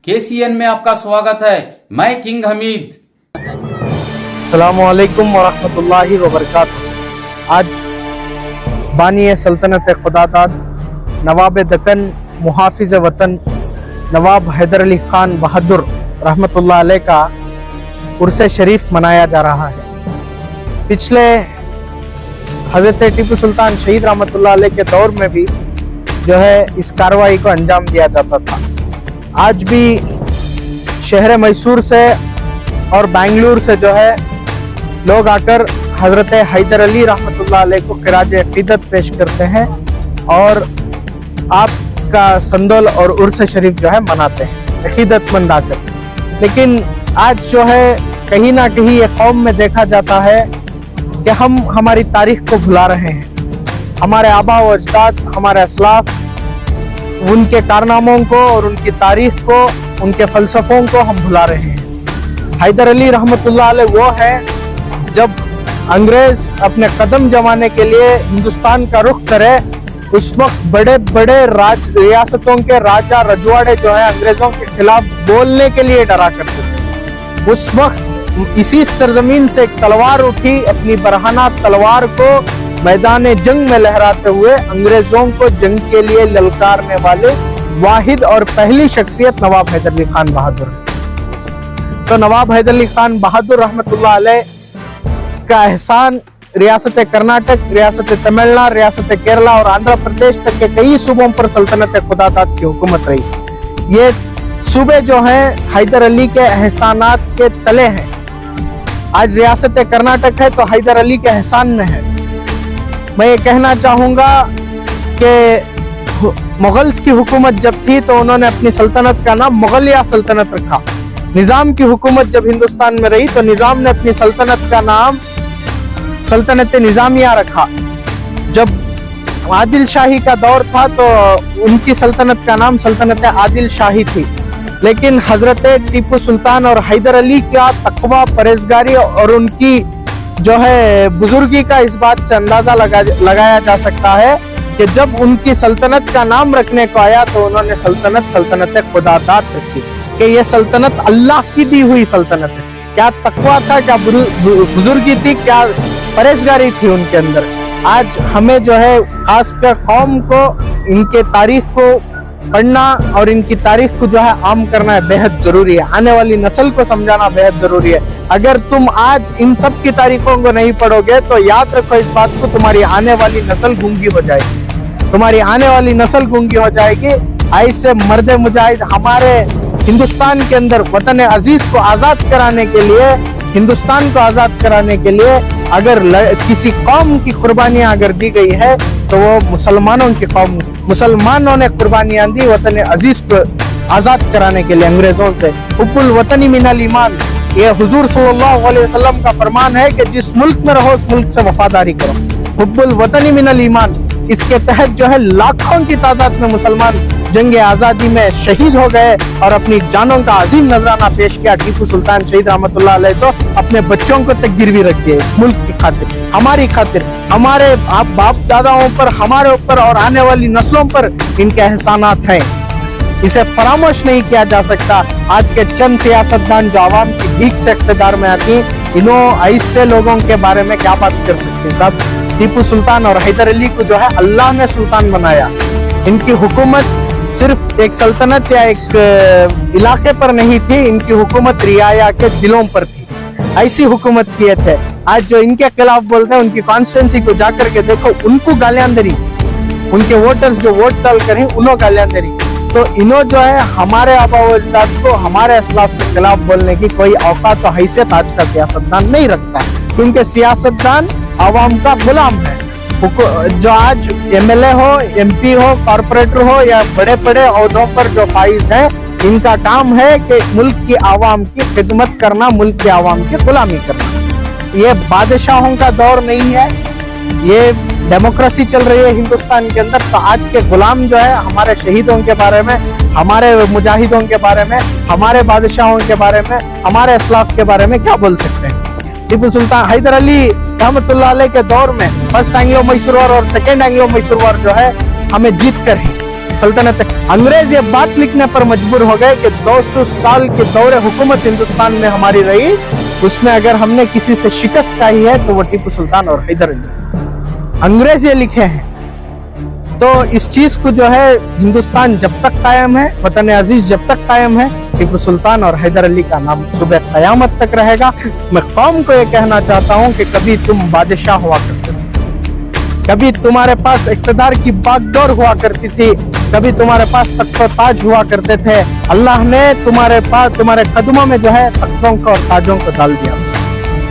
KCN में आपका स्वागत है। मैं किंग हमीद। अस्सलामुअलैकुम वरहमतुल्लाहि वबरकातुहू। आज बानी सल्तनत खुदादाद नवाब दक्कन मुहाफिज वतन नवाब हैदर अली खान बहादुर रहमतुल्लाह अलैह का उर्स शरीफ मनाया जा रहा है। पिछले हजरत टीपू सुल्तान शहीद रहमतुल्लाह अलैह के दौर में भी जो है इस कार्रवाई को अंजाम दिया जाता था। आज भी शहर मैसूर से और बेंगलुरु से जो है लोग आकर हजरत हैदर अली रहमतुल्लाह अलैह को खिराज अकीदत पेश करते हैं और आपका संदोल और उर्स शरीफ जो है मनाते हैं अकीदतमंद आकर। लेकिन आज जो है कहीं ना कहीं ये कौम में देखा जाता है कि हम हमारी तारीख को भुला रहे हैं। हमारे आबा व अजदाद, हमारे असलाफ, उनके कारनामों को और उनकी तारीख को, उनके फलसफों को हम भुला रहे हैं। हैदर अली रहमतुल्लाह अलैह वो है जब अंग्रेज अपने कदम जमाने के लिए हिंदुस्तान का रुख करे, उस वक्त बड़े बड़े रियासतों के राजा रजवाड़े जो है अंग्रेजों के खिलाफ बोलने के लिए डरा करते थे। उस वक्त इसी सरजमीन से एक तलवार उठी, अपनी बरहाना तलवार को मैदान जंग में लहराते हुए अंग्रेजों को जंग के लिए ललकारने वाले वाहिद और पहली शख्सियत नवाब हैदर अली खान बहादुर। तो नवाब हैदर अली खान बहादुर रहमतुल्लाह अलैह का एहसान रियासत कर्नाटक, रियासत तमिलनाडु, रियासत केरला और आंध्र प्रदेश तक के कई सूबों पर सल्तनत खुदादाद की हुकूमत रही। ये सूबे जो हैं हैदर अली के एहसानात के तले हैं। आज रियासत कर्नाटक है तो हैदर अली के एहसान में है। मैं ये कहना चाहूँगा कि मुगल्स की हुकूमत जब थी तो उन्होंने अपनी सल्तनत का नाम मुगलिया सल्तनत रखा। निज़ाम की हुकूमत जब हिंदुस्तान में रही तो निज़ाम ने अपनी सल्तनत का नाम सल्तनत निज़ामिया रखा। जब आदिल शाही का दौर था तो उनकी सल्तनत का नाम सल्तनत आदिल शाही थी। लेकिन हजरत टीपू सुल्तान और हैदर अली का तकवा, परहेजगारी और उनकी जो है बुजुर्गी का इस बात से अंदाजा लगाया जा सकता है कि जब उनकी सल्तनत का नाम रखने को आया तो उन्होंने सल्तनत खुदादाद रखी कि ये सल्तनत अल्लाह की दी हुई सल्तनत है। क्या तकवा था, क्या बुजुर्गी थी, क्या परहेजगारी थी उनके अंदर। आज हमें जो है खासकर कौम को इनके तारीख को पढ़ना और इनकी तारीख को जो है आम करना बेहद जरूरी है। आने वाली नस्ल को समझाना बेहद जरूरी है। अगर तुम आज इन सब की तारीखों को नहीं पढ़ोगे तो याद रखो इस बात को, तुम्हारी आने वाली नस्ल गूंगी हो जाएगी। तुम्हारी आने वाली नस्ल गूंगी हो जाएगी। ऐसे मर्द मुजाहिद हमारे हिंदुस्तान के अंदर वतन अजीज को आजाद कराने के लिए, हिंदुस्तान को आजाद कराने के लिए अगर किसी कौम की कुर्बानियां अगर दी गई है तो वो मुसलमानों की कौम, मुसलमानों ने कुर्बानियां दी वतन अजीज को आजाद कराने के लिए अंग्रेजों से। हुब्बुल वतनी मिनल ईमान, ये हुजूर सल्लल्लाहु अलैहि वसल्लम का फरमान है कि जिस मुल्क में रहो उस मुल्क से वफादारी करो। हुब्बुल वतनी मिनल ईमान, इसके तहत जो है लाखों की तादाद में मुसलमान जंग आजादी में शहीद हो गए और अपनी जानों का अजीम नजराना पेश किया। टीपू सुल्तान शहीद रहमतुल्लाह अलैह तो अपने बच्चों को तक गिरवी रख दिए इस मुल्क की खातिर, हमारी खातिर, हमारे बाप दादाओं पर, हमारे ऊपर और आने वाली नस्लों पर इनके एहसानात हैं। इसे फरामोश नहीं किया जा सकता। आज के चंद सियासतदान जो आवाम की भीख से इख्तिदार में आती, इन्हों ऐसे लोगों के बारे में क्या बात कर सकते हैं साहब। टीपू सुल्तान और हैदर अली को जो है अल्लाह ने सुल्तान बनाया। इनकी हुकूमत सिर्फ एक सल्तनत या एक इलाके पर नहीं थी, इनकी हुकूमत रियाया के दिलों पर थी। ऐसी हुकूमत किए थे। आज जो इनके खिलाफ बोलते हैं उनकी कॉन्स्टिट्यूंसी को जाकर के देखो, उनको गालियां दरी, उनके वोटर्स जो वोट डाल कर उन्होंने गालियां दरी। तो इन्हों जो है हमारे आबा व अजदाद को, हमारे असलाफ के खिलाफ बोलने की कोई औकात तो हैसियत आज का सियासतदान नहीं रखता है, क्योंकि सियासतदान आवाम का गुलाम है। जो आज एमएलए हो, एमपी हो, कॉर्पोरेटर हो या बड़े बड़े ओहदों पर जो फाइज हैं, इनका काम है कि मुल्क की आवाम की खिदमत करना, मुल्क की आवाम की गुलामी करना। ये बादशाहों का दौर नहीं है, ये डेमोक्रेसी चल रही है हिंदुस्तान के अंदर। तो आज के गुलाम जो है हमारे शहीदों के बारे में, हमारे मुजाहिदों के बारे में, हमारे बादशाहों के बारे में, हमारे असलाफ के बारे में क्या बोल सकते हैं। टीपू सुल्तान हैदर अली रहमतुल्लाह अलैह के दौर में फर्स्ट एंग्लो मैसूर वॉर और सेकेंड एंग्लो मैसूर वॉर जो है हमें जीत कर है। सल्तनत अंग्रेज ये बात लिखने पर मजबूर हो गए कि 200 साल के दौरे हुकूमत हिंदुस्तान में हमारी रही, उसमें अगर हमने किसी से शिकस्त खाई है तो वो टीपू सुल्तान और हैदर अली। अंग्रेज ये लिखे हैं। तो इस चीज को जो है हिंदुस्तान जब तक कायम है, वतन अजीज जब तक कायम है, टीपू सुल्तान और हैदर अली का नाम सुबह कयामत तक रहेगा। मैं कौम को ये कहना चाहता हूँ कि कभी तुम बादशाह हुआ करते थे, कभी तुम्हारे पास इक़्तिदार की बागडोर हुआ करती थी, कभी तुम्हारे पास तख्त ताज हुआ करते थे। अल्लाह ने तुम्हारे पास, तुम्हारे कदमों में जो है तख्तों को और ताजों को डाल दिया।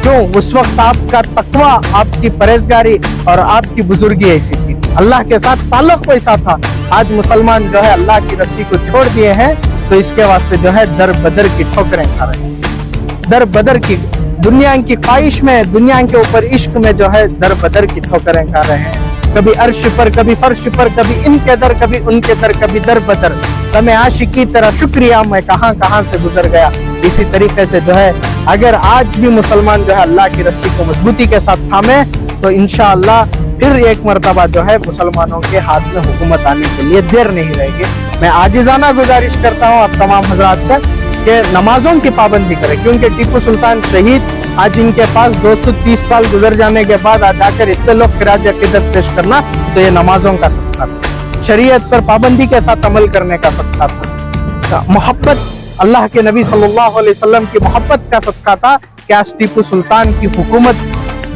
क्यों? उस वक्त आपका तकवा, आपकी परहेजगारी और आपकी बुजुर्गी ऐसी थी, अल्लाह के साथ ताल्लुक वैसा था। आज मुसलमान जो है अल्लाह की रस्सी को छोड़ दिए हैं, तो इसके वास्ते जो है दर बदर की ठोकरें खा रहे हैं। दर बदर की दुनिया की ख्वाहिश में, दुनिया के ऊपर इश्क में जो है दर बदर की ठोकरें खा रहे हैं। कभी अर्श पर, कभी फर्श पर, कभी इनके दर, कभी उनके दर, कभी दर बदर। तमे आशिकी तेरा शुक्रिया, मैं कहां से गुजर गया। इसी तरीके से जो है अगर आज भी मुसलमान जो है अल्लाह की रस्सी को मजबूती के साथ थामे, तो इंशाअल्लाह फिर एक मर्तबा जो है मुसलमानों के हाथ में हुकूमत आने के लिए देर नहीं रहेगी। मैं आजिज़ाना गुजारिश करता हूँ आप तमाम हजरात से कि नमाजों की पाबंदी करें, क्योंकि टीपू सुल्तान शहीद आज इनके पास 230 साल गुजर जाने के बाद आज आकर इतने लोग खिराज अकीदत पेश करना, तो ये नमाजों का सदका था, शरीयत पर पाबंदी के साथ अमल करने का सदका था, मोहब्बत, अल्लाह के नबी सल्लल्लाहु अलैहि वसल्लम की मोहब्बत का सदका था कि आज टीपू सुल्तान की हुकूमत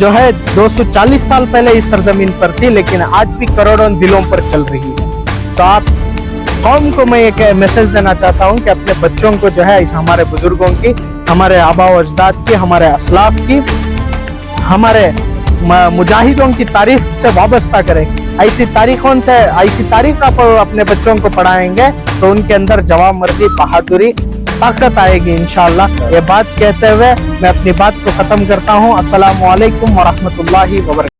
जो है 240 साल पहले इस सरजमीन पर थी, लेकिन आज भी करोड़ों दिलों पर चल रही है। तो आप कौम को मैं एक मैसेज देना चाहता हूँ कि अपने बच्चों को जो है इस हमारे बुजुर्गों की, हमारे आबा व अजदाद की, हमारे असलाफ की, हमारे मुजाहिदों की तारीख से वाबस्ता करें। ऐसी तारीखों से, ऐसी तारीख आप अपने बच्चों को पढ़ाएंगे तो उनके अंदर जवाब मर्दी, बहादुरी, ताकत आएगी इंशाअल्लाह। ये बात कहते हुए मैं अपनी बात को खत्म करता हूँ। अस्सलामु अलैकुम व रहमतुल्लाहि व बरकातहू।